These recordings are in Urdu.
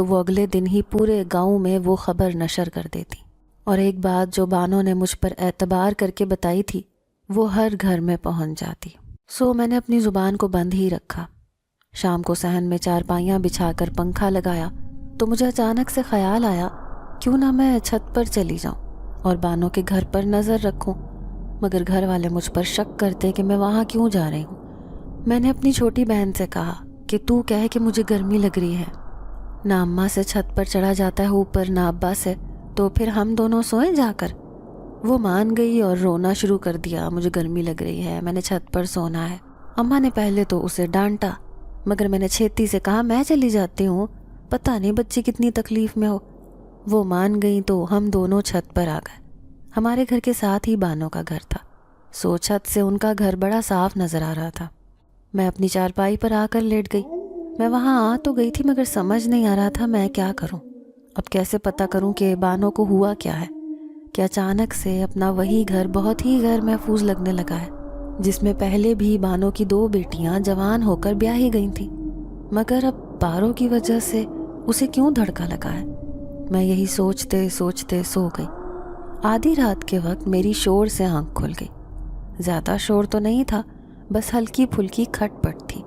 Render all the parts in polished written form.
تو وہ اگلے دن ہی پورے گاؤں میں وہ خبر نشر کر دیتی، اور ایک بات جو بانو نے مجھ پر اعتبار کر کے بتائی تھی وہ ہر گھر میں پہنچ جاتی۔ سو میں نے اپنی زبان کو بند ہی رکھا۔ شام کو صحن میں چارپائیاں بچھا کر پنکھا لگایا تو مجھے اچانک سے خیال آیا کیوں نہ میں چھت پر چلی جاؤں اور بانو کے گھر پر نظر رکھوں، مگر گھر والے مجھ پر شک کرتے کہ میں وہاں کیوں جا رہی ہوں۔ میں نے اپنی چھوٹی بہن سے کہا کہ تو کہے کہ مجھے گرمی لگ رہی ہے، نہ اماں سے چھت پر چڑھا جاتا ہے اوپر نہ ابا سے، تو پھر ہم دونوں سوئیں جا کر۔ وہ مان گئی اور رونا شروع کر دیا، مجھے گرمی لگ رہی ہے، میں نے چھت پر سونا ہے۔ اماں نے پہلے تو اسے ڈانٹا، مگر میں نے چھیتی سے کہا میں چلی جاتی ہوں، پتہ نہیں بچی کتنی تکلیف میں ہو۔ وہ مان گئی تو ہم دونوں چھت پر آ گئے۔ ہمارے گھر کے ساتھ ہی بانو کا گھر تھا، سو چھت سے ان کا گھر بڑا صاف نظر آ رہا تھا۔ میں اپنی چارپائی پر آ کر لیٹ گئی۔ میں وہاں آ تو گئی تھی مگر سمجھ نہیں آ رہا تھا میں کیا کروں، اب کیسے پتہ کروں کہ بانو کو ہوا کیا ہے، کہ اچانک سے اپنا وہی گھر بہت ہی غیر محفوظ لگنے لگا ہے جس میں پہلے بھی بانو کی 2 بیٹیاں جوان ہو کر بیاہی گئی تھیں، مگر اب پارو کی وجہ سے اسے کیوں دھڑکا لگا ہے۔ میں یہی سوچتے سوچتے سو گئی۔ آدھی رات کے وقت میری شور سے آنکھ کھل گئی۔ زیادہ شور تو نہیں تھا، بس ہلکی پھلکی کھٹ پٹ تھی۔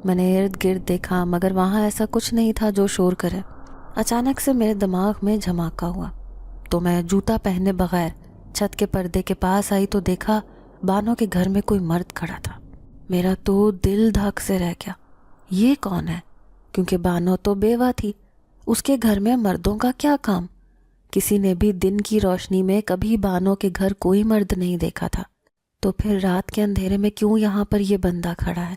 میں نے ارد گرد دیکھا مگر وہاں ایسا کچھ نہیں تھا جو شور کرے۔ اچانک سے میرے دماغ میں جھماکا ہوا تو میں جوتا پہنے بغیر چھت کے پردے کے پاس آئی تو دیکھا بانو کے گھر میں کوئی مرد کھڑا تھا۔ میرا تو دل دھک سے رہ گیا، یہ کون ہے؟ کیونکہ بانو تو بیوہ تھی، اس کے گھر میں مردوں کا کیا کام؟ کسی نے بھی دن کی روشنی میں کبھی بانو کے گھر کوئی مرد نہیں دیکھا تھا، تو پھر رات کے اندھیرے میں کیوں یہاں پر یہ بندہ کھڑا ہے؟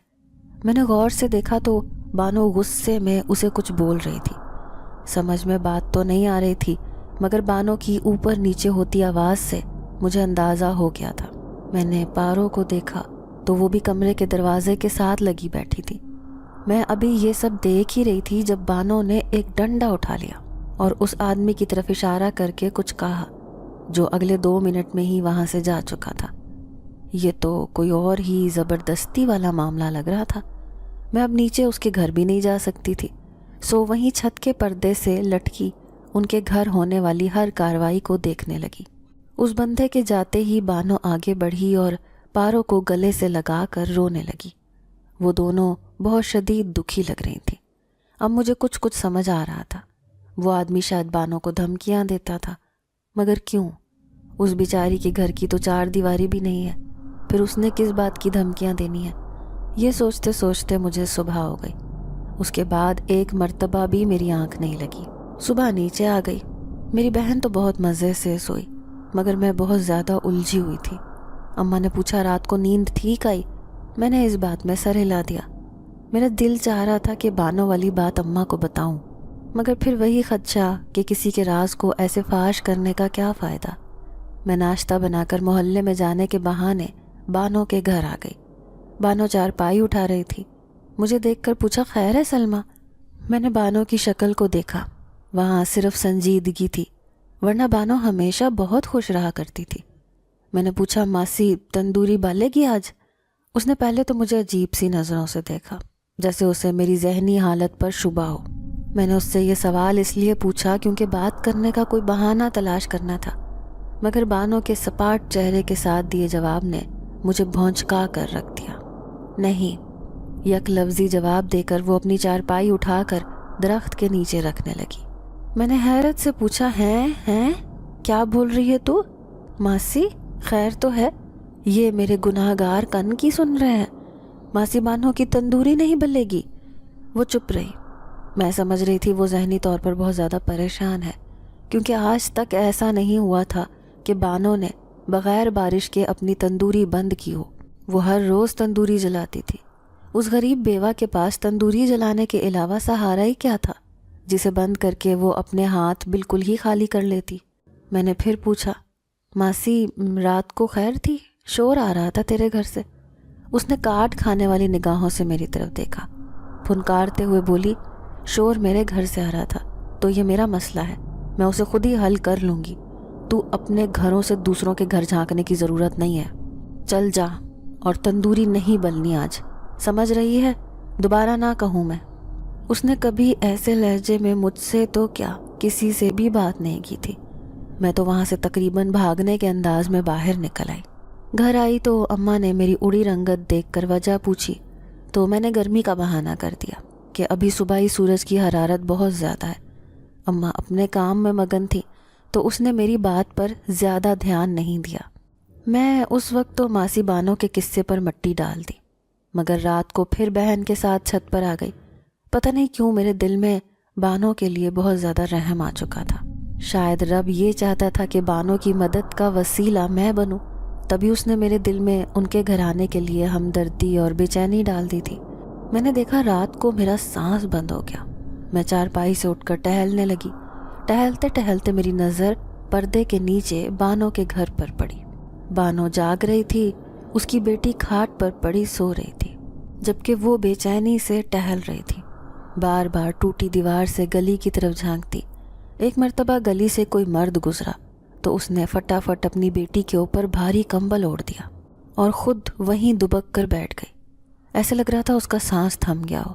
میں نے غور سے دیکھا تو بانو غصے میں اسے کچھ بول رہی تھی۔ سمجھ میں بات تو نہیں آ رہی تھی، مگر بانو کی اوپر نیچے ہوتی آواز سے مجھے اندازہ ہو گیا تھا۔ میں نے پارو کو دیکھا تو وہ بھی کمرے کے دروازے کے ساتھ لگی بیٹھی تھی۔ میں ابھی یہ سب دیکھ ہی رہی تھی جب بانو نے ایک ڈنڈا اٹھا لیا اور اس آدمی کی طرف اشارہ کر کے کچھ کہا جو اگلے 2 منٹ میں ہی وہاں سے جا چکا تھا۔ یہ تو کوئی اور ہی زبردستی والا معاملہ لگ رہا تھا۔ میں اب نیچے اس کے گھر بھی نہیں جا سکتی تھی، سو وہیں چھت کے پردے سے لٹکی ان کے گھر ہونے والی ہر کاروائی کو دیکھنے لگی۔ اس بندے کے جاتے ہی بانو آگے بڑھی اور پارو کو گلے سے لگا کر رونے لگی۔ وہ دونوں بہت شدید دکھی لگ رہی تھیں۔ اب مجھے کچھ سمجھ آ رہا تھا، وہ آدمی شاید بانو کو دھمکیاں دیتا تھا، مگر کیوں؟ اس بیچاری کے گھر کی تو 4 دیواری بھی نہیں ہے، پھر اس نے کس بات کی دھمکیاں دینی ہے؟ یہ سوچتے سوچتے مجھے صبح ہو گئی۔ اس کے بعد ایک مرتبہ بھی میری آنکھ نہیں لگی۔ صبح نیچے آ گئی۔ میری بہن تو بہت مزے سے سوئی، مگر میں بہت زیادہ الجھی ہوئی تھی۔ اماں نے پوچھا رات کو نیند ٹھیک آئی؟ میں نے اس بات میں سر ہلا دیا۔ میرا دل چاہ رہا تھا کہ بانو والی بات اماں کو بتاؤں، مگر پھر وہی خدشہ کہ کسی کے راز کو ایسے فاش کرنے کا کیا فائدہ۔ میں ناشتہ بنا کر محلے میں جانے کے بہانے بانو کے گھر آ گئی۔ بانو چارپائی اٹھا رہی تھی۔ مجھے دیکھ کر پوچھا خیر ہے سلمہ؟ میں نے بانو کی شکل کو دیکھا، وہاں صرف سنجیدگی تھی، ورنہ بانو ہمیشہ بہت خوش رہا کرتی تھی۔ میں نے پوچھا ماسی تندوری بالے گی آج؟ اس نے پہلے تو مجھے عجیب سی نظروں سے دیکھا، جیسے اسے میری ذہنی حالت پر شبہ ہو۔ میں نے اس سے یہ سوال اس لیے پوچھا کیونکہ بات کرنے کا کوئی بہانہ تلاش کرنا تھا، مگر بانو کے سپاٹ چہرے کے ساتھ دیے جواب نے مجھے بھونچکا کر رکھ دیا۔ نہیں، یک لفظی جواب دے کر وہ اپنی چارپائی اٹھا کر درخت کے نیچے رکھنے لگی۔ میں نے حیرت سے پوچھا ہیں کیا بول رہی ہے تو؟ ماسی خیر تو ہے؟ یہ میرے گناہ گار کن کی سن رہے ہیں؟ ماسی بانو کی تندوری نہیں بلے گی؟ وہ چپ رہی۔ میں سمجھ رہی تھی وہ ذہنی طور پر بہت زیادہ پریشان ہے، کیونکہ آج تک ایسا نہیں ہوا تھا کہ بانو نے بغیر بارش کے اپنی تندوری بند کی ہو۔ وہ ہر روز تندوری جلاتی تھی۔ اس غریب بیوہ کے پاس تندوری جلانے کے علاوہ سہارا ہی کیا تھا جسے بند کر کے وہ اپنے ہاتھ بالکل ہی خالی کر لیتی؟ میں نے پھر پوچھا ماسی رات کو خیر تھی؟ شور آ رہا تھا تیرے گھر سے۔ اس نے کاٹ کھانے والی نگاہوں سے میری طرف دیکھا، پھنکارتے ہوئے بولی شور میرے گھر سے آ رہا تھا تو یہ میرا مسئلہ ہے، میں اسے خود ہی حل کر لوں گی، تو اپنے گھروں سے دوسروں کے گھر جھانکنے کی ضرورت نہیں ہے۔ چل جا، اور تندوری نہیں بلنی آج، سمجھ رہی ہے؟ دوبارہ نہ کہوں میں۔ اس نے کبھی ایسے لہجے میں مجھ سے تو کیا کسی سے بھی بات نہیں کی تھی۔ میں تو وہاں سے تقریباً بھاگنے کے انداز میں باہر نکل آئی۔ گھر آئی تو اماں نے میری اڑی رنگت دیکھ کر وجہ پوچھی تو میں نے گرمی کا بہانہ کر دیا کہ ابھی صبح ہی سورج کی حرارت بہت زیادہ ہے۔ اماں اپنے کام میں مگن تھی تو اس نے میری بات پر زیادہ دھیان نہیں دیا۔ میں اس وقت تو ماسی بانو کے قصے پر مٹی ڈال دی، مگر رات کو پھر بہن کے ساتھ چھت پر آ گئی۔ پتہ نہیں کیوں میرے دل میں بانو کے لیے بہت زیادہ رحم آ چکا تھا۔ شاید رب یہ چاہتا تھا کہ بانو کی مدد کا وسیلہ میں بنوں، تبھی اس نے میرے دل میں ان کے گھر آنے کے لیے ہمدردی اور بے چینی ڈال دی تھی۔ میں نے دیکھا رات کو میرا سانس بند ہو گیا۔ میں چارپائی سے اٹھ کر ٹہلنے لگی۔ ٹہلتے ٹہلتے میری نظر پردے کے نیچے بانو کے گھر پر پڑی۔ بانو جاگ رہی تھی، اس کی بیٹی کھاٹ پر پڑی سو رہی تھی، جبکہ وہ بے چینی سے ٹہل رہی تھی۔ بار بار ٹوٹی دیوار سے گلی کی طرف جھانکتی۔ ایک مرتبہ گلی سے کوئی مرد گزرا تو اس نے فٹافٹ اپنی بیٹی کے اوپر بھاری کمبل اوڑھ دیا اور خود وہیں دبک کر بیٹھ گئی۔ ایسے لگ رہا تھا اس کا سانس تھم گیا ہو۔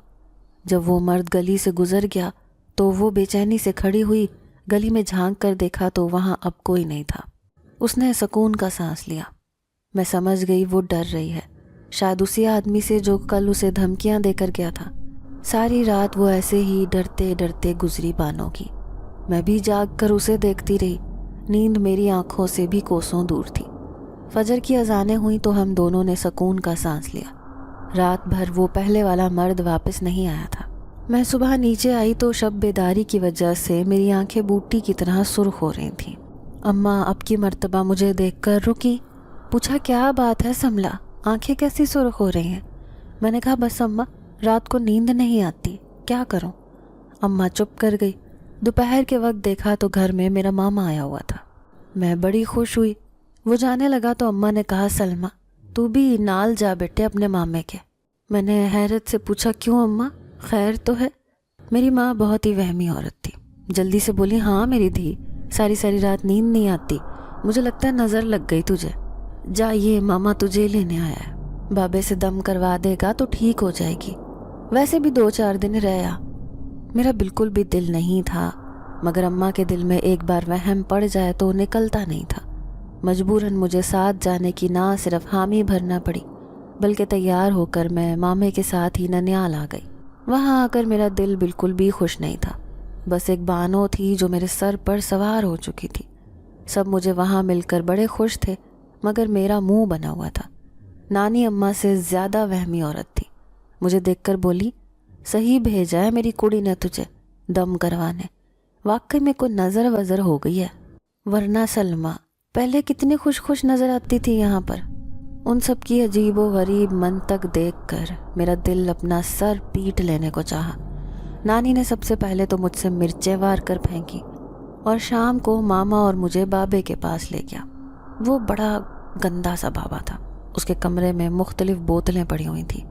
جب وہ مرد گلی سے گزر گیا تو وہ بے چینی سے کھڑی ہوئی، گلی میں جھانک کر دیکھا تو وہاں اب کوئی نہیں تھا۔ اس نے سکون کا سانس لیا۔ میں سمجھ گئی وہ ڈر رہی ہے، شاید اسی آدمی سے جو کل اسے دھمکیاں دے کر گیا تھا۔ ساری رات وہ ایسے ہی ڈرتے ڈرتے گزری بانو کی۔ میں بھی جاگ کر اسے دیکھتی رہی۔ نیند میری آنکھوں سے بھی کوسوں دور تھی۔ فجر کی اذانیں ہوئیں تو ہم دونوں نے سکون کا سانس لیا۔ رات بھر وہ پہلے والا مرد واپس نہیں آیا تھا۔ میں صبح نیچے آئی تو شب بیداری کی وجہ سے میری آنکھیں بوٹی کی طرح سرخ ہو رہی تھیں۔ اماں اب کی مرتبہ مجھے دیکھ کر رکی، پوچھا کیا بات ہے سملا، آنکھیں کیسی سرخ ہو رہی ہیں؟ میں نے کہا بس اماں رات کو نیند نہیں آتی، کیا کروں؟ اماں چپ کر گئی۔ دوپہر کے وقت دیکھا تو گھر میں میرا ماما آیا ہوا تھا۔ میں بڑی خوش ہوئی۔ وہ جانے لگا تو اماں نے کہا سلمہ تو بھی نال جا بیٹے اپنے مامے کے۔ میں نے حیرت سے پوچھا کیوں اماں، خیر تو ہے؟ میری ماں بہت ہی وہمی عورت تھی، جلدی سے بولی ہاں میری دھی، ساری ساری رات نیند نہیں آتی، مجھے لگتا ہے نظر لگ گئی تجھے، جا یہ ماما تجھے لینے آیا ہے، بابے سے دم کروا دے گا تو ٹھیک ہو جائے گی، ویسے بھی 2-4 دن رہا۔ میرا بالکل بھی دل نہیں تھا، مگر اماں کے دل میں ایک بار وہم پڑ جائے تو نکلتا نہیں تھا۔ مجبوراً مجھے ساتھ جانے کی نہ صرف حامی بھرنا پڑی، بلکہ تیار ہو کر میں مامے کے ساتھ ہی ننیال آ گئی۔ وہاں آ کر میرا دل بالکل بھی خوش نہیں تھا، بس ایک بانو تھی جو میرے سر پر سوار ہو چکی تھی۔ سب مجھے وہاں مل کر بڑے خوش تھے، مگر میرا منہ بنا ہوا تھا۔ نانی اماں سے زیادہ وہمی عورت تھی، مجھے دیکھ کر بولی صحیح بھیجا ہے میری کڑی نے تجھے دم کروانے، واقعی میں کوئی نظر وزر ہو گئی ہے، ورنہ سلمہ پہلے کتنی خوش خوش نظر آتی تھی یہاں پر۔ ان سب کی عجیب و غریب منطق دیکھ کر میرا دل اپنا سر پیٹ لینے کو چاہا۔ نانی نے سب سے پہلے تو مجھ سے مرچیں وار کر پھینکی اور شام کو ماما اور مجھے بابے کے پاس لے گیا۔ وہ بڑا گندا سا بابا تھا، اس کے کمرے میں مختلف بوتلیں پڑی ہوئی تھیں۔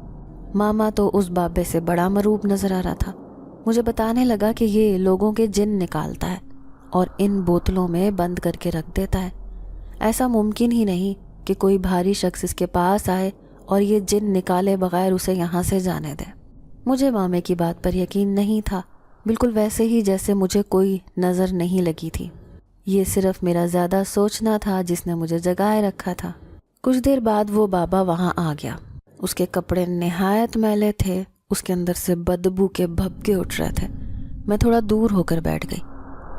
ماما تو اس بابے سے بڑا مروب نظر آ رہا تھا۔ مجھے بتانے لگا کہ یہ لوگوں کے جن نکالتا ہے اور ان بوتلوں میں بند کر کے رکھ دیتا ہے، ایسا ممکن ہی نہیں کہ کوئی بھاری شخص اس کے پاس آئے اور یہ جن نکالے بغیر اسے یہاں سے جانے دے۔ مجھے مامے کی بات پر یقین نہیں تھا، بالکل ویسے ہی جیسے مجھے کوئی نظر نہیں لگی تھی۔ یہ صرف میرا زیادہ سوچنا تھا جس نے مجھے جگائے رکھا تھا۔ کچھ دیر بعد وہ بابا وہاں آ گیا۔ اس کے کپڑے نہایت میلے تھے، اس کے اندر سے بدبو کے بھبکے اٹھ رہے تھے۔ میں تھوڑا دور ہو کر بیٹھ گئی۔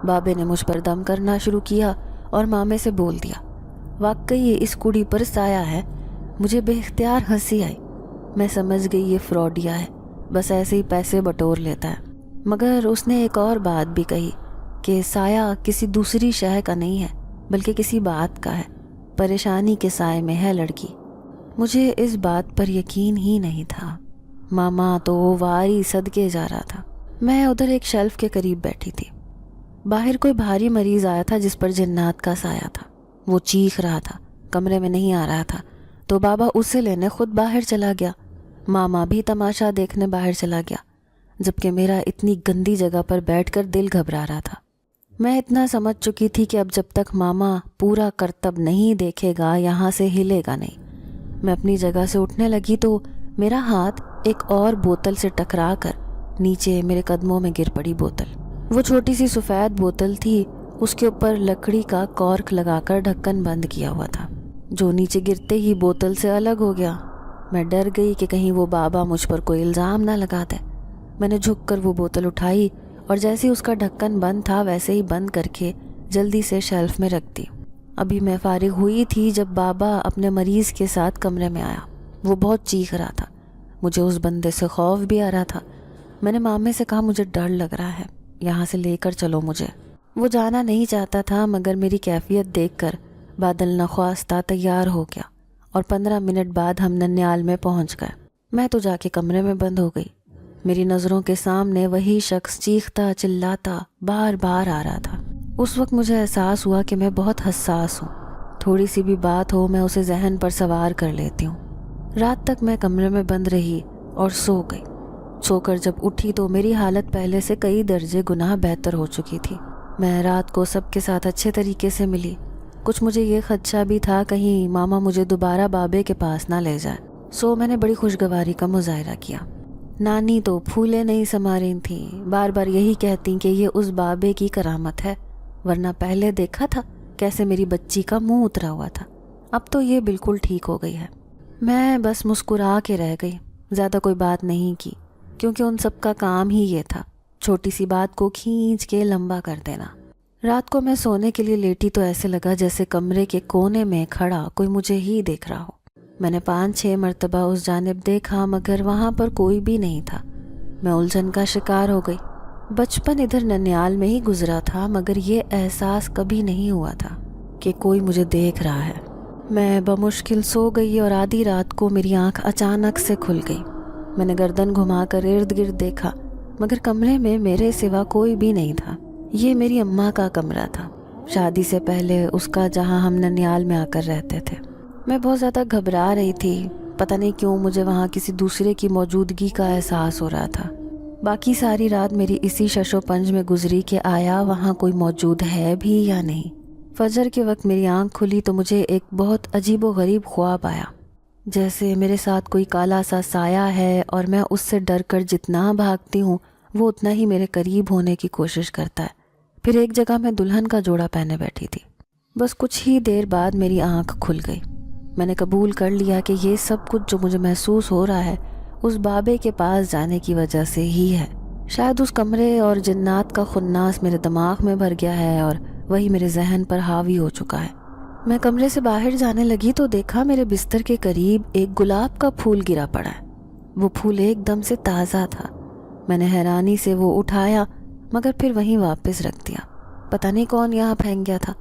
بابے نے مجھ پر دم کرنا شروع کیا اور مامے سے بول دیا واقعی اس کڑی پر سایہ ہے۔ مجھے بے اختیار ہنسی آئی۔ میں سمجھ گئی یہ فراڈیا ہے، بس ایسے ہی پیسے بٹور لیتا ہے۔ مگر اس نے ایک اور بات بھی کہی کہ سایہ کسی دوسری شے کا نہیں ہے بلکہ کسی بات کا ہے، پریشانی کے سائے میں ہے لڑکی۔ مجھے اس بات پر یقین ہی نہیں تھا۔ ماما تو واری صدقے جا رہا تھا۔ میں ادھر ایک شیلف کے قریب بیٹھی تھی۔ باہر کوئی بھاری مریض آیا تھا جس پر جنات کا سایہ تھا۔ وہ چیخ رہا تھا، کمرے میں نہیں آ رہا تھا، تو بابا اسے لینے خود باہر چلا گیا۔ ماما بھی تماشا دیکھنے باہر چلا گیا، جبکہ میرا اتنی گندی جگہ پر بیٹھ کر دل گھبرا رہا تھا۔ میں اتنا سمجھ چکی تھی کہ اب جب تک ماما پورا کرتب نہیں دیکھے گا یہاں سے ہلے گا نہیں۔ میں اپنی جگہ سے اٹھنے لگی تو میرا ہاتھ ایک اور بوتل سے ٹکرا کر نیچے میرے قدموں میں گر پڑی بوتل۔ وہ چھوٹی سی سفید بوتل تھی، اس کے اوپر لکڑی کا کارک لگا کر ڈھکن بند کیا ہوا تھا، جو نیچے گرتے ہی بوتل سے الگ ہو گیا۔ میں ڈر گئی کہ کہیں وہ بابا مجھ پر کوئی الزام نہ لگا دے۔ میں نے جھک کر وہ بوتل اٹھائی اور جیسے ہی اس کا ڈھکن بند تھا ویسے ہی بند کر کے جلدی سے شیلف میں رکھ دی۔ ابھی میں فارغ ہوئی تھی جب بابا اپنے مریض کے ساتھ کمرے میں آیا۔ وہ بہت چیخ رہا تھا، مجھے اس بندے سے خوف بھی آ رہا تھا۔ میں نے مامے سے کہا مجھے ڈر لگ رہا ہے، یہاں سے لے کر چلو مجھے۔ وہ جانا نہیں چاہتا تھا مگر میری کیفیت دیکھ کر بادل نخواستہ تیار ہو گیا اور 15 منٹ بعد ہم ننیال میں پہنچ گئے۔ میں تو جا کے کمرے میں بند ہو گئی۔ میری نظروں کے سامنے وہی شخص چیختا چلاتا بار بار آ رہا تھا۔ اس وقت مجھے احساس ہوا کہ میں بہت حساس ہوں، تھوڑی سی بھی بات ہو میں اسے ذہن پر سوار کر لیتی ہوں۔ رات تک میں کمرے میں بند رہی اور سو گئی۔ سو کر جب اٹھی تو میری حالت پہلے سے کئی درجے گنا بہتر ہو چکی تھی۔ میں رات کو سب کے ساتھ اچھے طریقے سے ملی۔ کچھ مجھے یہ خدشہ بھی تھا کہیں ماما مجھے دوبارہ بابے کے پاس نہ لے جائے، سو میں نے بڑی خوشگواری کا مظاہرہ کیا۔ نانی تو پھولے نہیں سما رہی تھیں، بار بار یہی کہتی کہ یہ اس بابے کی کرامت ہے، ورنہ پہلے دیکھا تھا کیسے میری بچی کا منہ اترا ہوا تھا، اب تو یہ بالکل ٹھیک ہو گئی ہے۔ میں بس مسکرا کے رہ گئی، زیادہ کوئی بات نہیں کی، کیونکہ ان سب کا کام ہی یہ تھا، چھوٹی سی بات کو کھینچ کے لمبا کر دینا۔ رات کو میں سونے کے لیے لیٹی تو ایسے لگا جیسے کمرے کے کونے میں کھڑا کوئی مجھے ہی دیکھ رہا ہو۔ میں نے 5-6 مرتبہ اس جانب دیکھا مگر وہاں پر کوئی بھی نہیں تھا۔ میں الجھن کا شکار ہو گئی۔ بچپن ادھر ننیال میں ہی گزرا تھا مگر یہ احساس کبھی نہیں ہوا تھا کہ کوئی مجھے دیکھ رہا ہے۔ میں بمشکل سو گئی اور آدھی رات کو میری آنکھ اچانک سے کھل گئی۔ میں نے گردن گھما کر ارد گرد دیکھا مگر کمرے میں میرے سوا کوئی بھی نہیں تھا۔ یہ میری اماں کا کمرہ تھا، شادی سے پہلے اس کا، جہاں ہم ننیال میں آ کر رہتے تھے۔ میں بہت زیادہ گھبرا رہی تھی، پتہ نہیں کیوں مجھے وہاں کسی دوسرے کی موجودگی کا احساس ہو رہا تھا۔ باقی ساری رات میری اسی شش و پنج میں گزری کہ آیا وہاں کوئی موجود ہے بھی یا نہیں۔ فجر کے وقت میری آنکھ کھلی تو مجھے ایک بہت عجیب و غریب خواب آیا، جیسے میرے ساتھ کوئی کالا سا سایہ ہے اور میں اس سے ڈر کر جتنا بھاگتی ہوں وہ اتنا ہی میرے قریب ہونے کی کوشش کرتا ہے۔ پھر ایک جگہ میں دلہن کا جوڑا پہنے بیٹھی تھی۔ بس کچھ ہی دیر بعد میری آنکھ کھل گئی۔ میں نے قبول کر لیا کہ یہ سب کچھ جو مجھے محسوس ہو رہا ہے اس بابے کے پاس جانے کی وجہ سے ہی ہے۔ شاید اس کمرے اور جنات کا خناس میرے دماغ میں بھر گیا ہے اور وہی میرے ذہن پر حاوی ہو چکا ہے۔ میں کمرے سے باہر جانے لگی تو دیکھا میرے بستر کے قریب ایک گلاب کا پھول گرا پڑا ہے۔ وہ پھول ایک دم سے تازہ تھا۔ میں نے حیرانی سے وہ اٹھایا مگر پھر وہیں واپس رکھ دیا۔ پتہ نہیں کون یہاں پھینک گیا تھا،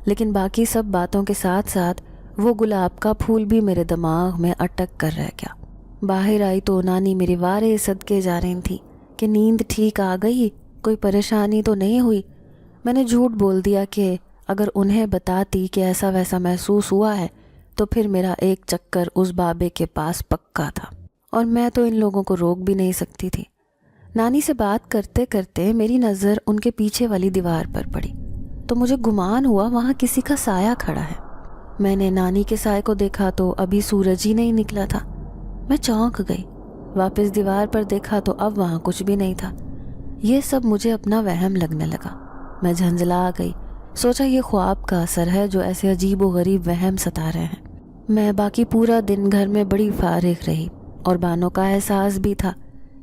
لیکن باقی سب باتوں کے ساتھ ساتھ وہ گلاب کا پھول بھی میرے دماغ میں اٹک کر رہ گیا۔ باہر آئی تو نانی میری وارے صدقے جا رہی تھی کہ نیند ٹھیک آ گئی، کوئی پریشانی تو نہیں ہوئی۔ میں نے جھوٹ بول دیا کہ اگر انہیں بتاتی کہ ایسا ویسا محسوس ہوا ہے تو پھر میرا ایک چکر اس بابے کے پاس پکا تھا اور میں تو ان لوگوں کو روک بھی نہیں سکتی تھی۔ نانی سے بات کرتے کرتے میری نظر ان کے پیچھے والی دیوار پر پڑی تو مجھے گمان ہوا وہاں کسی کا سایہ کھڑا ہے۔ میں نے نانی کے سائے کو دیکھا تو ابھی سورج ہی نہیں نکلا تھا۔ میں چونک گئی، واپس دیوار پر دیکھا تو اب وہاں کچھ بھی نہیں تھا۔ یہ سب مجھے اپنا وہم لگنے لگا۔ میں جھنجھلا گئی، سوچا یہ خواب کا اثر ہے جو ایسے عجیب و غریب وہم ستا رہے ہیں۔ میں باقی پورا دن گھر میں بڑی فارغ رہی اور بانو کا احساس بھی تھا۔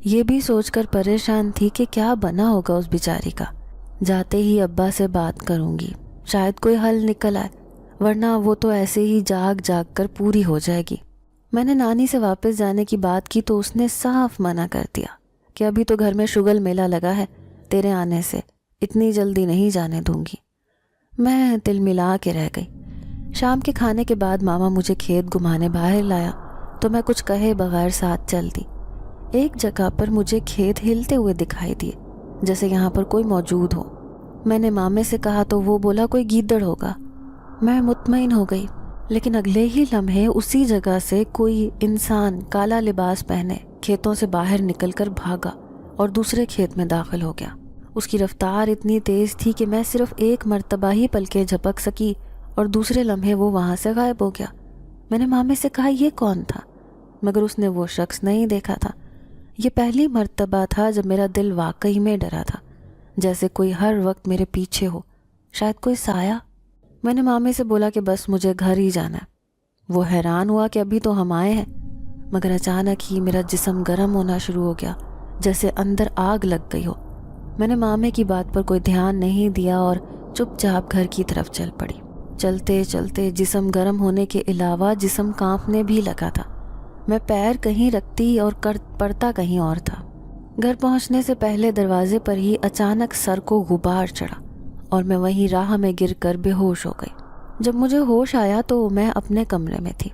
یہ بھی سوچ کر پریشان تھی کہ کیا بنا ہوگا اس بیچاری کا۔ جاتے ہی ابا سے بات کروں گی، شاید کوئی حل نکل آئے، ورنہ وہ تو ایسے ہی جاگ جاگ کر پوری ہو جائے گی۔ میں نے نانی سے واپس جانے کی بات کی تو اس نے صاف منع کر دیا کہ ابھی تو گھر میں شگل میلہ لگا ہے، تیرے آنے سے اتنی جلدی نہیں جانے دوں گی۔ میں دل ملا کے رہ گئی۔ شام کے کھانے کے بعد ماما مجھے کھیت گھمانے باہر لایا تو میں کچھ کہے بغیر ساتھ چل دی۔ ایک جگہ پر مجھے کھیت ہلتے ہوئے دکھائی دیے جیسے یہاں پر کوئی موجود ہو۔ میں نے مامے سے کہا تو وہ بولا کوئی گیدڑ ہوگا۔ میں مطمئن ہو گئی، لیکن اگلے ہی لمحے اسی جگہ سے کوئی انسان کالا لباس پہنے کھیتوں سے باہر نکل کر بھاگا اور دوسرے کھیت میں داخل ہو گیا۔ اس کی رفتار اتنی تیز تھی کہ میں صرف ایک مرتبہ ہی پلکیں جھپک سکی اور دوسرے لمحے وہ وہاں سے غائب ہو گیا۔ میں نے مامے سے کہا یہ کون تھا، مگر اس نے وہ شخص نہیں دیکھا تھا۔ یہ پہلی مرتبہ تھا جب میرا دل واقعی میں ڈرا تھا، جیسے کوئی ہر وقت میرے پیچھے ہو، شاید کوئی سایہ۔ میں نے مامی سے بولا کہ بس مجھے گھر ہی جانا ہے۔ وہ حیران ہوا کہ ابھی تو ہم آئے ہیں، مگر اچانک ہی میرا جسم گرم ہونا شروع ہو گیا، جیسے اندر آگ لگ گئی ہو۔ میں نے مامی کی بات پر کوئی دھیان نہیں دیا اور چپ چاپ گھر کی طرف چل پڑی۔ چلتے چلتے جسم گرم ہونے کے علاوہ جسم کانپنے بھی لگا تھا۔ میں پیر کہیں رکھتی اور پڑتا کہیں اور تھا۔ گھر پہنچنے سے پہلے دروازے پر ہی اچانک سر کو غبار چڑھا اور میں وہیں راہ میں گر کر بے ہوش ہو گئی۔ جب مجھے ہوش آیا تو میں اپنے کمرے میں تھی۔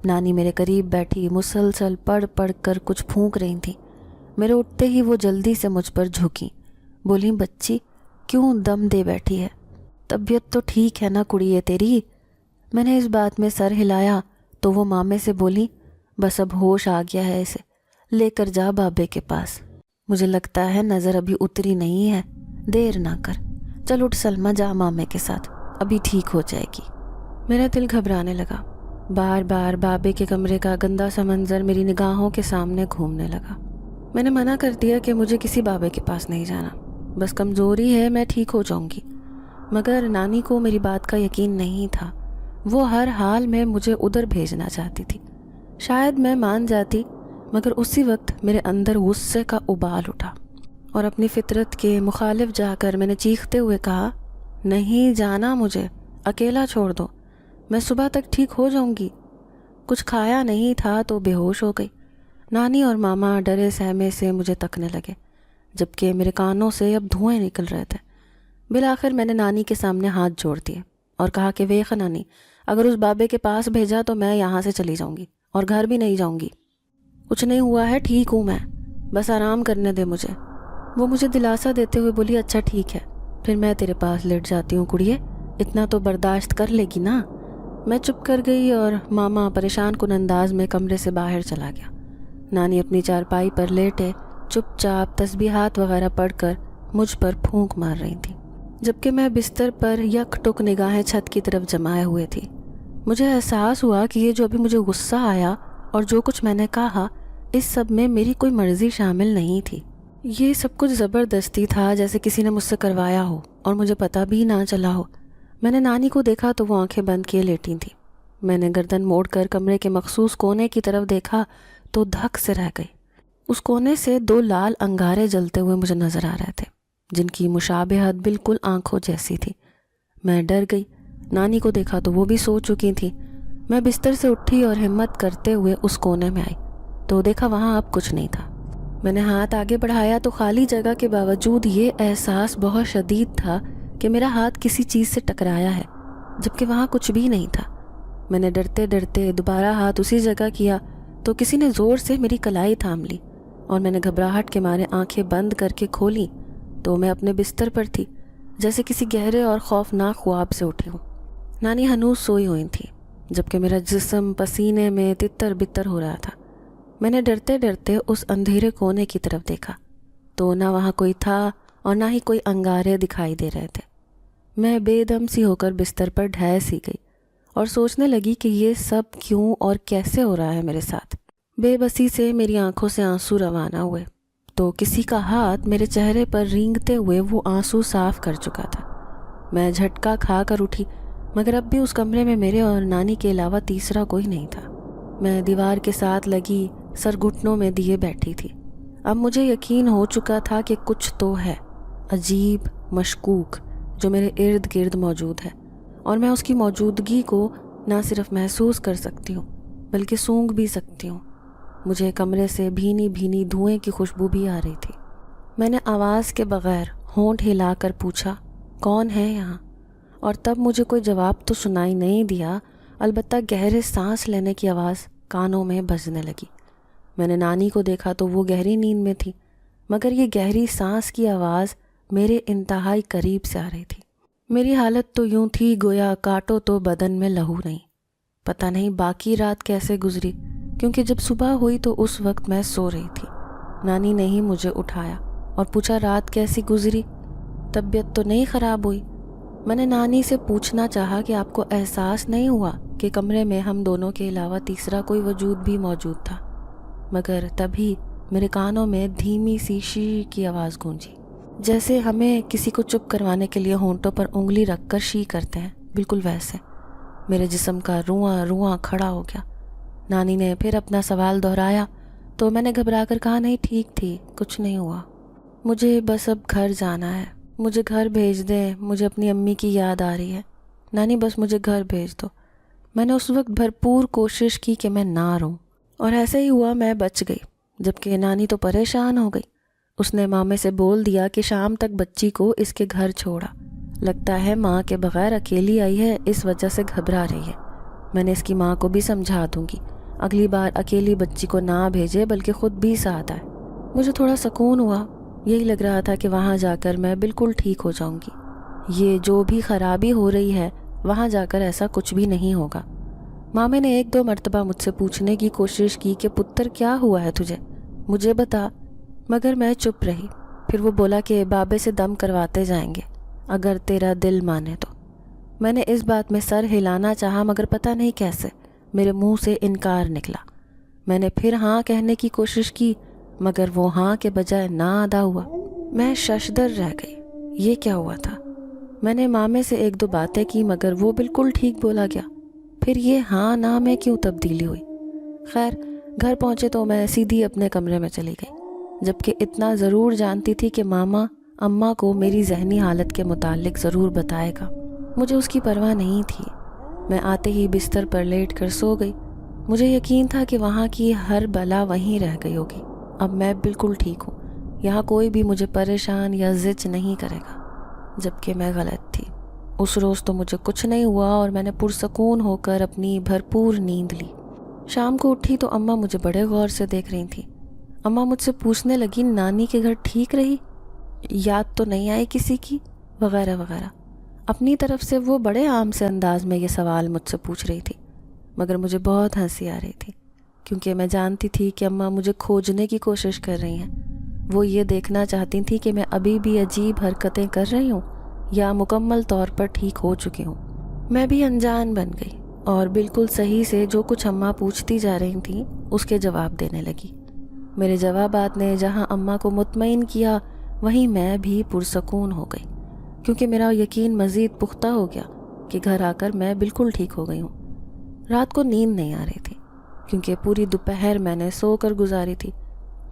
نانی میرے قریب بیٹھی مسلسل پڑھ پڑھ کر کچھ پھونک رہی تھی۔ میرے اٹھتے ہی وہ جلدی سے مجھ پر جھکیں، بولی بچی کیوں دم دے بیٹھی ہے؟ طبیعت تو ٹھیک ہے نا کڑیے تیری؟ میں نے اس بات میں سر ہلایا تو وہ مامے سے بولی بس اب ہوش آ گیا ہے اسے، لے کر جا بابے کے پاس۔ مجھے لگتا ہے نظر ابھی اتری نہیں ہے، دیر نہ کر، چل اٹھ سلمہ جا مامے کے ساتھ، ابھی ٹھیک ہو جائے گی۔ میرا دل گھبرانے لگا، بار بار بابے کے کمرے کا گندا سا منظر میری نگاہوں کے سامنے گھومنے لگا۔ میں نے منع کر دیا کہ مجھے کسی بابے کے پاس نہیں جانا، بس کمزوری ہے، میں ٹھیک ہو جاؤں گی۔ مگر نانی کو میری بات کا یقین نہیں تھا، وہ ہر حال میں مجھے ادھر بھیجنا چاہتی تھی۔ شاید میں مان جاتی، مگر اسی وقت میرے اندر غصے کا ابال اٹھا اور اپنی فطرت کے مخالف جا کر میں نے چیختے ہوئے کہا نہیں جانا، مجھے اکیلا چھوڑ دو، میں صبح تک ٹھیک ہو جاؤں گی۔ کچھ کھایا نہیں تھا تو بے ہوش ہو گئی۔ نانی اور ماما ڈرے سہمے سے مجھے تکنے لگے، جبکہ میرے کانوں سے اب دھوئیں نکل رہے تھے۔ بالآخر میں نے نانی کے سامنے ہاتھ جوڑ دیے اور کہا کہ ویخ نانی، اگر اس بابے کے پاس بھیجا تو میں یہاں سے چلی جاؤں گی اور گھر بھی نہیں جاؤں گی۔ کچھ نہیں ہوا ہے، ٹھیک ہوں میں، بس آرام کرنے دے مجھے۔ وہ مجھے دلاسا دیتے ہوئے بولی اچھا ٹھیک ہے، پھر میں تیرے پاس لیٹ جاتی ہوں کڑیے، اتنا تو برداشت کر لے گی نا۔ میں چپ کر گئی اور ماما پریشان کن انداز میں کمرے سے باہر چلا گیا۔ نانی اپنی چارپائی پر لیٹے چپ چاپ تسبیحات وغیرہ پڑھ کر مجھ پر پھونک مار رہی تھی، جبکہ میں بستر پر یک ٹک نگاہیں چھت کی طرف جمائے ہوئے تھی۔ مجھے احساس ہوا کہ یہ جو ابھی مجھے غصہ آیا اور جو کچھ میں نے کہا، اس سب میں میری کوئی مرضی شامل نہیں تھی۔ یہ سب کچھ زبردستی تھا، جیسے کسی نے مجھ سے کروایا ہو اور مجھے پتہ بھی نہ چلا ہو۔ میں نے نانی کو دیکھا تو وہ آنکھیں بند کیے لیٹی تھیں۔ میں نے گردن موڑ کر کمرے کے مخصوص کونے کی طرف دیکھا تو دھک سے رہ گئی۔ اس کونے سے 2 لال انگارے جلتے ہوئے مجھے نظر آ رہے تھے، جن کی مشابہت بالکل آنکھوں جیسی تھی۔ میں ڈر گئی۔ نانی کو دیکھا تو وہ بھی سو چکی تھی۔ میں بستر سے اٹھی اور ہمت کرتے ہوئے اس کونے میں آئی تو دیکھا وہاں اب کچھ نہیں تھا۔ میں نے ہاتھ آگے بڑھایا تو خالی جگہ کے باوجود یہ احساس بہت شدید تھا کہ میرا ہاتھ کسی چیز سے ٹکرایا ہے، جبکہ وہاں کچھ بھی نہیں تھا۔ میں نے ڈرتے ڈرتے دوبارہ ہاتھ اسی جگہ کیا تو کسی نے زور سے میری کلائی تھام لی اور میں نے گھبراہٹ کے مارے آنکھیں بند کر کے کھولی تو میں اپنے بستر پر تھی، جیسے کسی گہرے اور خوفناک خواب سے اٹھی ہوں۔ نانی ہنوز سوئی ہوئی تھی، جبکہ میرا جسم پسینے میں تتر بتر ہو رہا تھا۔ میں نے ڈرتے ڈرتے اس اندھیرے کونے کی طرف دیکھا تو نہ وہاں کوئی تھا اور نہ ہی کوئی انگارے دکھائی دے رہے تھے۔ میں بے دم سی ہو کر بستر پر ڈھہ سی گئی اور سوچنے لگی کہ یہ سب کیوں اور کیسے ہو رہا ہے میرے ساتھ۔ بے بسی سے میری آنکھوں سے آنسو روانہ ہوئے تو کسی کا ہاتھ میرے چہرے پر رینگتے ہوئے وہ آنسو صاف کر چکا تھا۔ میں جھٹکا کھا کر اٹھی، مگر اب بھی اس کمرے میں میرے اور نانی کے علاوہ تیسرا کوئی نہیں تھا۔ میں دیوار کے ساتھ لگی سر گھٹنوں میں دیے بیٹھی تھی۔ اب مجھے یقین ہو چکا تھا کہ کچھ تو ہے عجیب، مشکوک، جو میرے ارد گرد موجود ہے، اور میں اس کی موجودگی کو نہ صرف محسوس کر سکتی ہوں بلکہ سونگھ بھی سکتی ہوں۔ مجھے کمرے سے بھینی بھینی دھوئیں کی خوشبو بھی آ رہی تھی۔ میں نے آواز کے بغیر ہونٹ ہلا کر پوچھا کون ہے یہاں، اور تب مجھے کوئی جواب تو سنائی نہیں دیا، البتہ گہرے سانس لینے کی آواز کانوں میں بجنے لگی۔ میں نے نانی کو دیکھا تو وہ گہری نیند میں تھی، مگر یہ گہری سانس کی آواز میرے انتہائی قریب سے آ رہی تھی۔ میری حالت تو یوں تھی گویا کاٹو تو بدن میں لہو نہیں۔ پتہ نہیں باقی رات کیسے گزری، کیونکہ جب صبح ہوئی تو اس وقت میں سو رہی تھی۔ نانی نے ہی مجھے اٹھایا اور پوچھا رات کیسی گزری، طبیعت تو نہیں خراب ہوئی؟ میں نے نانی سے پوچھنا چاہا کہ آپ کو احساس نہیں ہوا کہ کمرے میں ہم دونوں کے علاوہ تیسرا کوئی وجود بھی موجود تھا، مگر تبھی میرے کانوں میں دھیمی سی شی کی آواز گونجی، جیسے ہمیں کسی کو چپ کروانے کے لیے ہونٹوں پر انگلی رکھ کر شی کرتے ہیں، بالکل ویسے۔ میرے جسم کا رواں رواں کھڑا ہو گیا۔ نانی نے پھر اپنا سوال دہرایا تو میں نے گھبرا کر کہا، نہیں ٹھیک تھی، کچھ نہیں ہوا، مجھے بس اب گھر جانا ہے، مجھے گھر بھیج دیں، مجھے اپنی امی کی یاد آ رہی ہے، نانی بس مجھے گھر بھیج دو۔ میں نے اس وقت بھرپور کوشش کی کہ میں نہ روں، اور ایسے ہی ہوا، میں بچ گئی، جبکہ نانی تو پریشان ہو گئی۔ اس نے مامے سے بول دیا کہ شام تک بچی کو اس کے گھر چھوڑا، لگتا ہے ماں کے بغیر اکیلی آئی ہے، اس وجہ سے گھبرا رہی ہے۔ میں نے اس کی ماں کو بھی سمجھا دوں گی، اگلی بار اکیلی بچی کو نہ بھیجے بلکہ خود بھی ساتھ آئے۔ مجھے تھوڑا سکون ہوا، یہی لگ رہا تھا کہ وہاں جا کر میں بالکل ٹھیک ہو جاؤں گی، یہ جو بھی خرابی ہو رہی ہے وہاں جا کر ایسا کچھ بھی نہیں ہوگا۔ مامے نے 1-2 مرتبہ مجھ سے پوچھنے کی کوشش کی کہ پتر کیا ہوا ہے تجھے، مجھے بتا، مگر میں چپ رہی۔ پھر وہ بولا کہ بابے سے دم کرواتے جائیں گے اگر تیرا دل مانے تو۔ میں نے اس بات میں سر ہلانا چاہا مگر پتہ نہیں کیسے میرے منہ سے انکار نکلا۔ میں نے پھر ہاں کہنے کی کوشش کی مگر وہ ہاں کے بجائے نہ ادا ہوا۔ میں ششدر رہ گئی، یہ کیا ہوا تھا؟ میں نے مامے سے 1-2 باتیں کی مگر وہ بالکل ٹھیک بولا گیا، پھر یہ ہاں نہ میں کیوں تبدیلی ہوئی؟ خیر، گھر پہنچے تو میں سیدھی اپنے کمرے میں چلی گئی، جبکہ اتنا ضرور جانتی تھی کہ ماما اماں کو میری ذہنی حالت کے متعلق ضرور بتائے گا۔ مجھے اس کی پرواہ نہیں تھی۔ میں آتے ہی بستر پر لیٹ کر سو گئی۔ مجھے یقین تھا کہ وہاں کی ہر بلا وہیں رہ گئی ہوگی، اب میں بالکل ٹھیک ہوں، یہاں کوئی بھی مجھے پریشان یا زج نہیں کرے گا۔ جبکہ میں غلط تھی۔ اس روز تو مجھے کچھ نہیں ہوا اور میں نے پرسکون ہو کر اپنی بھرپور نیند لی۔ شام کو اٹھی تو اماں مجھے بڑے غور سے دیکھ رہی تھیں۔ اماں مجھ سے پوچھنے لگی، نانی کے گھر ٹھیک رہی؟ یاد تو نہیں آئی کسی کی؟ وغیرہ وغیرہ۔ اپنی طرف سے وہ بڑے عام سے انداز میں یہ سوال مجھ سے پوچھ رہی تھی، مگر مجھے بہت ہنسی آ رہی تھی، کیونکہ میں جانتی تھی کہ اماں مجھے کھوجنے کی کوشش کر رہی ہیں۔ وہ یہ دیکھنا چاہتی تھیں کہ میں ابھی بھی عجیب حرکتیں کر رہی ہوں یا مکمل طور پر ٹھیک ہو چکی ہوں۔ میں بھی انجان بن گئی اور بالکل صحیح سے جو کچھ اماں پوچھتی جا رہی تھیں اس کے جواب دینے لگی۔ میرے جوابات نے جہاں اماں کو مطمئن کیا وہیں میں بھی پرسکون ہو گئی، کیونکہ میرا یقین مزید پختہ ہو گیا کہ گھر آ کر میں بالکل ٹھیک ہو گئی ہوں۔ رات کو نیند نہیں آ رہی تھی کیونکہ پوری دوپہر میں نے سو کر گزاری تھی۔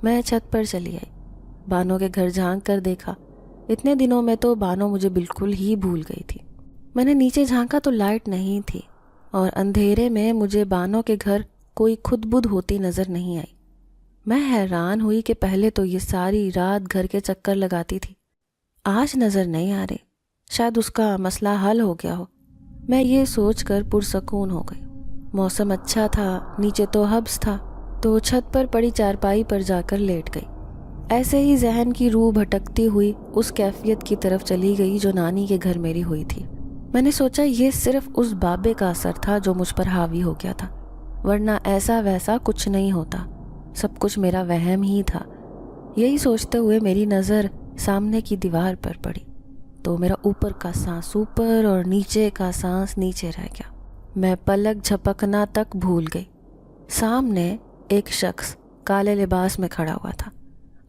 میں چھت پر چلی آئی، بانو کے گھر جھانک کر دیکھا۔ اتنے دنوں میں تو بانو مجھے بالکل ہی بھول گئی تھی۔ میں نے نیچے جھانکا تو لائٹ نہیں تھی اور اندھیرے میں مجھے بانو کے گھر کوئی خود بدھ ہوتی نظر نہیں آئی۔ میں حیران ہوئی کہ پہلے تو یہ ساری رات گھر کے چکر لگاتی تھی، آج نظر نہیں آ رہی، شاید اس کا مسئلہ حل ہو گیا ہو۔ میں یہ سوچ کر پرسکون ہو گئی۔ موسم اچھا تھا، نیچے تو حبس تھا، تو چھت پر پڑی چارپائی پر جا کر لیٹ گئی۔ ایسے ہی ذہن کی روح بھٹکتی ہوئی اس کیفیت کی طرف چلی گئی جو نانی کے گھر میری ہوئی تھی۔ میں نے سوچا یہ صرف اس بابے کا اثر تھا جو مجھ پر حاوی ہو گیا تھا، ورنہ ایسا ویسا کچھ نہیں ہوتا، سب کچھ میرا وہم ہی تھا۔ یہی سوچتے ہوئے میری نظر سامنے کی دیوار پر پڑی تو میرا اوپر کا سانس اوپر اور نیچے کا سانس نیچے رہ گیا۔ میں پلک جھپکنا تک بھول گئی۔ سامنے ایک شخص کالے لباس میں کھڑا ہوا تھا۔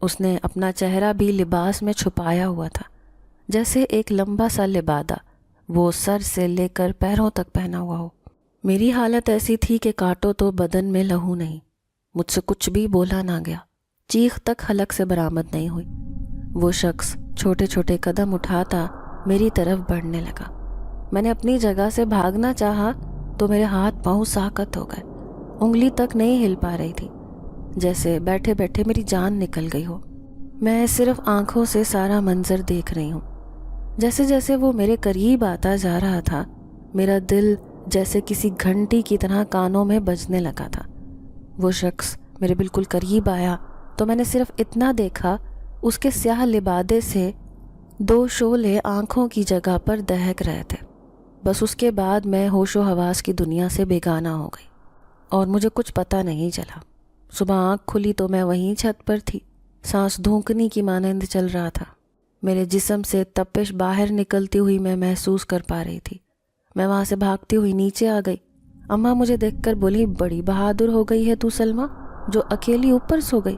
اس نے اپنا چہرہ بھی لباس میں چھپایا ہوا تھا، جیسے ایک لمبا سا لبادہ وہ سر سے لے کر پیروں تک پہنا ہوا ہو۔ میری حالت ایسی تھی کہ کاٹو تو بدن میں لہو نہیں، مجھ سے کچھ بھی بولا نہ گیا، چیخ تک حلق سے برآمد نہیں ہوئی۔ وہ شخص چھوٹے چھوٹے قدم اٹھاتا میری طرف بڑھنے لگا۔ میں نے اپنی جگہ سے بھاگنا چاہا تو میرے ہاتھ پاؤں ساکت ہو گئے، انگلی تک نہیں ہل پا رہی تھی، جیسے بیٹھے بیٹھے میری جان نکل گئی ہو۔ میں صرف آنکھوں سے سارا منظر دیکھ رہی ہوں۔ جیسے جیسے وہ میرے قریب آتا جا رہا تھا میرا دل جیسے کسی گھنٹی کی طرح کانوں میں بجنے لگا تھا۔ وہ شخص میرے بالکل قریب آیا تو میں نے صرف اتنا دیکھا، اس کے سیاہ لبادے سے 2 شعلے آنکھوں کی جگہ پر دہک رہے تھے۔ بس اس کے بعد میں ہوش و حواس کی دنیا سے بیگانہ ہو گئی اور مجھے کچھ پتہ نہیں چلا۔ صبح آنکھ کھلی تو میں وہیں چھت پر تھی، سانس دھونکنی کی مانند چل رہا تھا۔ میرے جسم سے تپش باہر نکلتی ہوئی میں محسوس کر پا رہی تھی۔ میں وہاں سے بھاگتی ہوئی نیچے آ گئی۔ اماں مجھے دیکھ کر بولی، بڑی بہادر ہو گئی ہے تو سلمہ، جو اکیلی اوپر سو گئی۔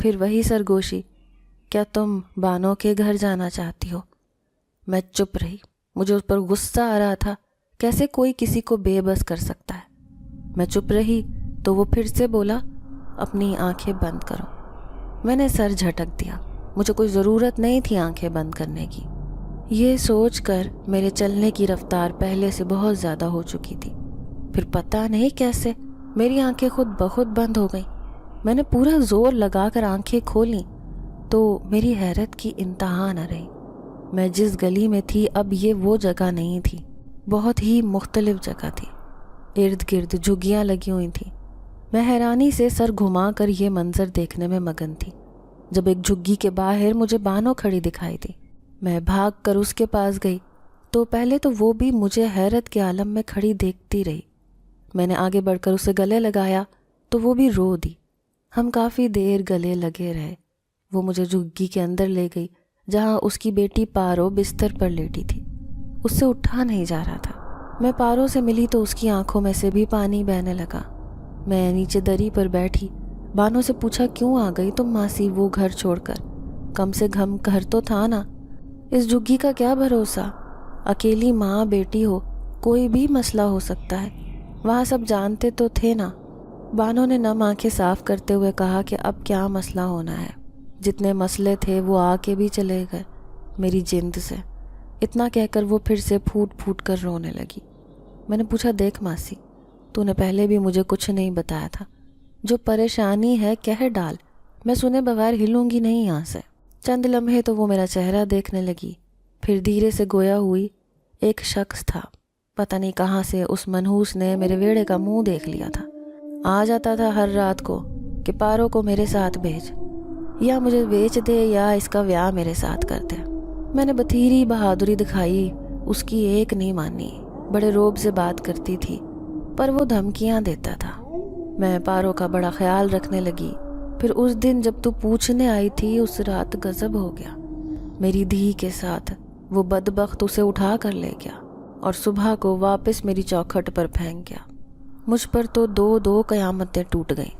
پھر وہی سرگوشی، کیا تم بانو کے گھر جانا چاہتی ہو؟ میں چپ رہی، مجھے اس پر غصہ آ رہا تھا، کیسے کوئی کسی کو بے بس کر سکتا ہے۔ میں چپ رہی تو وہ پھر سے بولا، اپنی آنکھیں بند کرو۔ میں نے سر جھٹک دیا، مجھے کوئی ضرورت نہیں تھی آنکھیں بند کرنے کی۔ یہ سوچ کر میرے چلنے کی رفتار پہلے سے بہت زیادہ ہو چکی تھی، پھر پتہ نہیں کیسے میری آنکھیں خود بخود بند ہو گئیں۔ میں نے پورا زور لگا کر آنکھیں کھولیں تو میری حیرت کی انتہا نہ رہی۔ میں جس گلی میں تھی اب یہ وہ جگہ نہیں تھی، بہت ہی مختلف جگہ تھی۔ ارد گرد جھگیاں لگی ہوئی تھیں۔ میں حیرانی سے سر گھما کر یہ منظر دیکھنے میں مگن تھی، جب ایک جھگی کے باہر مجھے بانو کھڑی دکھائی دی۔ میں بھاگ کر اس کے پاس گئی تو پہلے تو وہ بھی مجھے حیرت کے عالم میں کھڑی دیکھتی رہی۔ میں نے آگے بڑھ کر اسے گلے لگایا تو وہ بھی رو دی۔ ہم کافی دیر گلے لگے رہے۔ وہ مجھے جھگی کے اندر لے گئی جہاں اس کی بیٹی پارو بستر پر لیٹی تھی، اس سے اٹھا نہیں جا رہا تھا۔ میں پارو سے ملی تو اس کی آنکھوں میں سے بھی پانی بہنے لگا۔ میں نیچے دری پر بیٹھی، بانو سے پوچھا، کیوں آ گئی تم ماسی وہ گھر چھوڑ کر؟ کم سے کم گھر تو تھا نا۔ اس جھگی کا کیا بھروسہ، اکیلی ماں بیٹی ہو، کوئی بھی مسئلہ ہو سکتا ہے، وہاں سب جانتے تو تھے نا۔ بانو نے نم آنکھیں صاف کرتے ہوئے کہا کہ اب کیا مسئلہ ہونا ہے، جتنے مسئلے تھے وہ آ کے بھی چلے گئے میری جند سے۔ اتنا کہہ کر وہ پھر سے پھوٹ پھوٹ کر رونے لگی۔ میں نے پوچھا، دیکھ ماسی، تو نے پہلے بھی مجھے کچھ نہیں بتایا تھا، جو پریشانی ہے کہہ ڈال، میں سنے بغیر ہلوں گی نہیں یہاں سے۔ چند لمحے تو وہ میرا چہرہ دیکھنے لگی، پھر دھیرے سے گویا ہوئی۔ ایک شخص تھا، پتہ نہیں کہاں سے اس منحوس نے میرے ویڑے کا منہ دیکھ لیا تھا۔ آ جاتا تھا ہر رات کو کہ پارو کو میرے ساتھ بھیج، یا مجھے بیچ دے یا اس کا بیاہ میرے ساتھ کر دے۔ میں نے بتھیری بہادری دکھائی، اس کی ایک نہیں مانی، بڑے روب سے بات کرتی تھی پر وہ دھمکیاں دیتا تھا۔ میں پارو کا بڑا خیال رکھنے لگی۔ پھر اس دن جب تو پوچھنے آئی تھی اس رات غضب ہو گیا میری دھی کے ساتھ، وہ بدبخت اسے اٹھا کر لے گیا اور صبح کو واپس میری چوکھٹ پر پھینک گیا۔ مجھ پر تو دو قیامتیں ٹوٹ گئیں،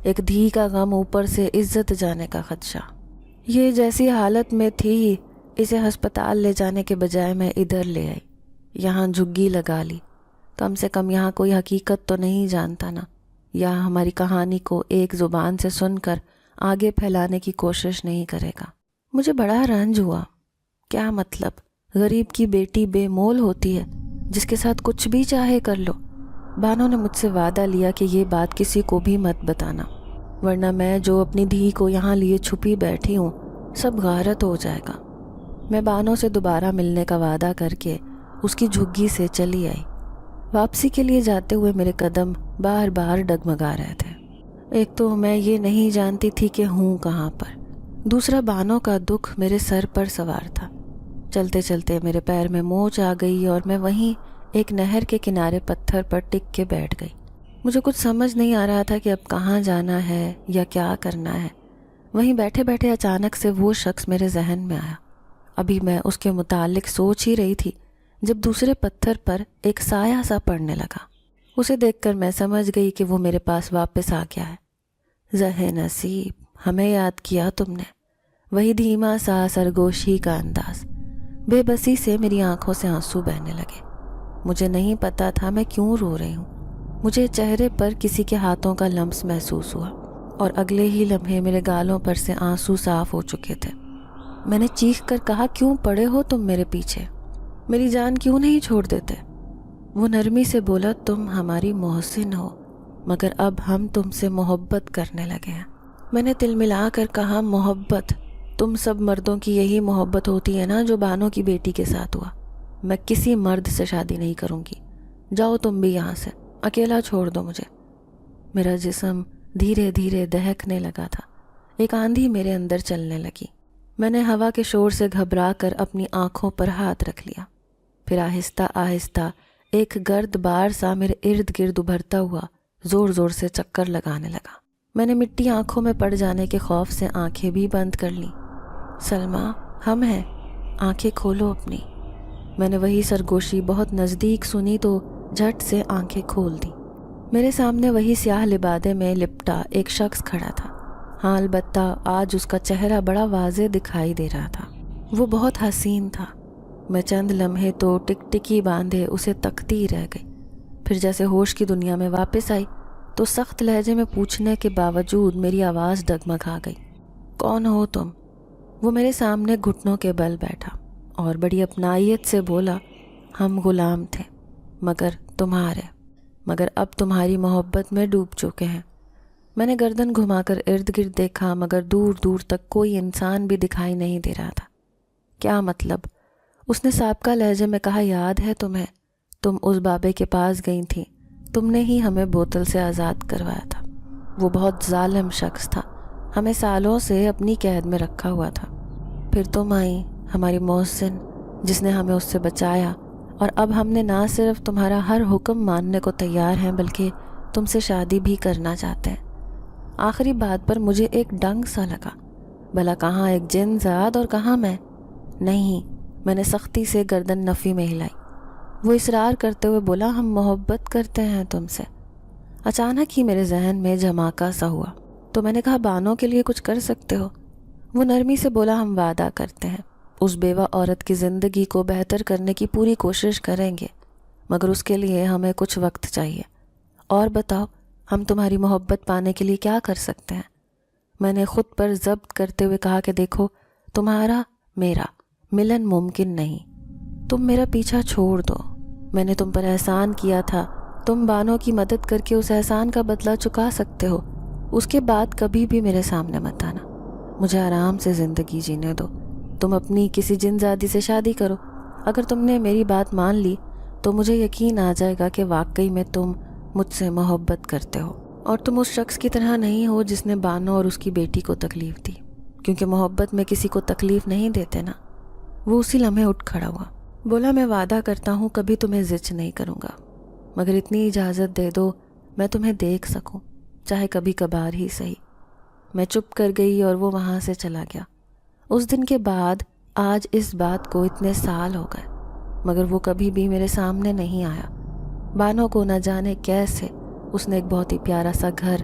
ایک دھی کا غم، اوپر سے عزت جانے کا خدشہ۔ یہ جیسی حالت میں تھی، اسے ہسپتال لے جانے کے بجائے میں ادھر لے آئی، یہاں جھگی لگا لی۔ کم سے کم یہاں کوئی حقیقت تو نہیں جانتا نا، یا ہماری کہانی کو ایک زبان سے سن کر آگے پھیلانے کی کوشش نہیں کرے گا۔ مجھے بڑا رنج ہوا۔ کیا مطلب، غریب کی بیٹی بے مول ہوتی ہے جس کے ساتھ کچھ بھی چاہے کر لو۔ بانو نے مجھ سے وعدہ لیا کہ یہ بات کسی کو بھی مت بتانا، ورنہ میں جو اپنی دھی کو یہاں لیے چھپی بیٹھی ہوں سب غارت ہو جائے گا۔ میں بانو سے دوبارہ ملنے کا وعدہ کر کے اس کی جھگی سے چلی آئی۔ واپسی کے لیے جاتے ہوئے میرے قدم بار بار ڈگمگا رہے تھے۔ ایک تو میں یہ نہیں جانتی تھی کہ ہوں کہاں پر، دوسرا بانو کا دکھ میرے سر پر سوار تھا۔ چلتے چلتے میرے پیر میں موچ آ گئی اور میں وہیں ایک نہر کے کنارے پتھر پر ٹک کے بیٹھ گئی۔ مجھے کچھ سمجھ نہیں آ رہا تھا کہ اب کہاں جانا ہے یا کیا کرنا ہے۔ وہیں بیٹھے بیٹھے اچانک سے وہ شخص میرے ذہن میں آیا۔ ابھی میں اس کے متعلق سوچ ہی رہی تھی جب دوسرے پتھر پر ایک سایہ سا پڑنے لگا۔ اسے دیکھ کر میں سمجھ گئی کہ وہ میرے پاس واپس آ گیا ہے۔ زہ نصیب، ہمیں یاد کیا تم نے۔ وہی دھیما سا سرگوشی کا انداز۔ بے بسی سے میری آنکھوں سے آنسو بہنے لگے۔ مجھے نہیں پتا تھا میں کیوں رو رہی ہوں۔ مجھے چہرے پر کسی کے ہاتھوں کا لمس محسوس ہوا اور اگلے ہی لمحے میرے گالوں پر سے آنسو صاف ہو چکے تھے۔ میں نے چیخ کر کہا، کیوں پڑے ہو تم میرے پیچھے؟ میری جان کیوں نہیں چھوڑ دیتے؟ وہ نرمی سے بولا، تم ہماری محسن ہو مگر اب ہم تم سے محبت کرنے لگے ہیں۔ میں نے تل ملا کر کہا، محبت؟ تم سب مردوں کی یہی محبت ہوتی ہے نا جو بانو کی بیٹی کے ساتھ ہوا۔ میں کسی مرد سے شادی نہیں کروں گی، جاؤ تم بھی یہاں سے، اکیلا چھوڑ دو مجھے۔ میرا جسم دھیرے دھیرے دہکنے لگا تھا، ایک آندھی میرے اندر چلنے لگی۔ میں نے ہوا کے شور سے گھبرا کر اپنی آنکھوں پر ہاتھ رکھ لیا، پھر آہستہ آہستہ ایک گرد بار سا میرے ارد گرد ابھرتا ہوا زور زور سے چکر لگانے لگا۔ میں نے مٹی آنکھوں میں پڑ جانے کے خوف سے آنکھیں بھی بند کر لیں۔ سلمیٰ، ہم ہیں، آنکھیں کھولو اپنی۔ میں نے وہی سرگوشی بہت نزدیک سنی تو جھٹ سے آنکھیں کھول دی۔ میرے سامنے وہی سیاہ لبادے میں لپٹا ایک شخص کھڑا تھا۔ ہاں البتہ آج اس کا چہرہ بڑا واضح دکھائی دے رہا تھا۔ وہ بہت حسین تھا۔ میں چند لمحے تو ٹک ٹکی باندھے اسے تکتی رہ گئی، پھر جیسے ہوش کی دنیا میں واپس آئی تو سخت لہجے میں پوچھنے کے باوجود میری آواز ڈگمگا گئی، کون ہو تم؟ وہ میرے سامنے گھٹنوں کے بل بیٹھا اور بڑی اپنائیت سے بولا، ہم غلام تھے مگر اب تمہاری محبت میں ڈوب چکے ہیں۔ میں نے گردن گھما کر ارد گرد دیکھا مگر دور دور تک کوئی انسان بھی دکھائی نہیں دے رہا تھا۔ کیا مطلب؟ اس نے سابقہ لہجے میں کہا، یاد ہے تمہیں؟ تم اس بابے کے پاس گئی تھی، تم نے ہی ہمیں بوتل سے آزاد کروایا تھا۔ وہ بہت ظالم شخص تھا، ہمیں سالوں سے اپنی قید میں رکھا ہوا تھا۔ پھر تم آئی، ہماری محسن، جس نے ہمیں اس سے بچایا، اور اب ہم نے نہ صرف تمہارا ہر حکم ماننے کو تیار ہیں بلکہ تم سے شادی بھی کرنا چاہتے ہیں۔ آخری بات پر مجھے ایک ڈنگ سا لگا، بھلا کہاں ایک جن زاد اور کہاں میں؟ نہیں، میں نے سختی سے گردن نفی میں ہلائی۔ وہ اصرار کرتے ہوئے بولا، ہم محبت کرتے ہیں تم سے۔ اچانک ہی میرے ذہن میں جھماکا سا ہوا تو میں نے کہا، بانو کے لیے کچھ کر سکتے ہو؟ وہ نرمی سے بولا، ہم وعدہ کرتے ہیں اس بیوہ عورت کی زندگی کو بہتر کرنے کی پوری کوشش کریں گے، مگر اس کے لیے ہمیں کچھ وقت چاہیے۔ اور بتاؤ، ہم تمہاری محبت پانے کے لیے کیا کر سکتے ہیں؟ میں نے خود پر ضبط کرتے ہوئے کہا کہ دیکھو، تمہارا میرا ملن ممکن نہیں، تم میرا پیچھا چھوڑ دو۔ میں نے تم پر احسان کیا تھا، تم بانو کی مدد کر کے اس احسان کا بدلہ چکا سکتے ہو، اس کے بعد کبھی بھی میرے سامنے مت آنا، مجھے آرام سے زندگی جینے دو۔ تم اپنی کسی جن زادی سے شادی کرو، اگر تم نے میری بات مان لی تو مجھے یقین آ جائے گا کہ واقعی میں تم مجھ سے محبت کرتے ہو، اور تم اس شخص کی طرح نہیں ہو جس نے بانو اور اس کی بیٹی کو تکلیف دی، کیونکہ محبت میں کسی کو تکلیف نہیں دیتے نا۔ وہ اسی لمحے اٹھ کھڑا ہوا، بولا، میں وعدہ کرتا ہوں کبھی تمہیں زچ نہیں کروں گا، مگر اتنی اجازت دے دو میں تمہیں دیکھ سکوں، چاہے کبھی کبھار ہی صحیح۔ میں چپ کر گئی اور وہ وہاں سے چلا گیا۔ اس دن کے بعد آج اس بات کو اتنے سال ہو گئے، مگر وہ کبھی بھی میرے سامنے نہیں آیا۔ بانو کو نہ جانے کیسے اس نے ایک بہت ہی پیارا سا گھر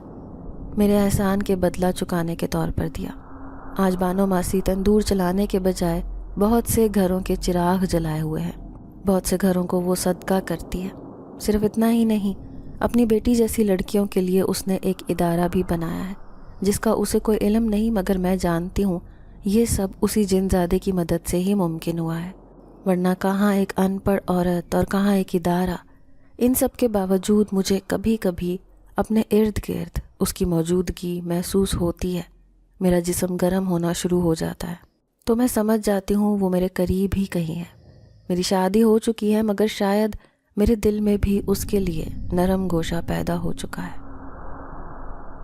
میرے احسان کے بدلہ چکانے کے طور پر دیا۔ آج بانو ماسی تندور چلانے کے بجائے بہت سے گھروں کے چراغ جلائے ہوئے ہیں، بہت سے گھروں کو وہ صدقہ کرتی ہے۔ صرف اتنا ہی نہیں، اپنی بیٹی جیسی لڑکیوں کے لیے اس نے ایک ادارہ بھی بنایا ہے جس کا اسے کوئی علم نہیں، مگر میں جانتی ہوں یہ سب اسی جن زادے کی مدد سے ہی ممکن ہوا ہے، ورنہ کہاں ایک ان پڑھ عورت اور کہاں ایک ادارہ۔ ان سب کے باوجود مجھے کبھی کبھی اپنے ارد گرد اس کی موجودگی محسوس ہوتی ہے، میرا جسم گرم ہونا شروع ہو جاتا ہے، تو میں سمجھ جاتی ہوں وہ میرے قریب ہی کہیں ہے۔ میری شادی ہو چکی ہے مگر شاید میرے دل میں بھی اس کے لیے نرم گوشہ پیدا ہو چکا ہے۔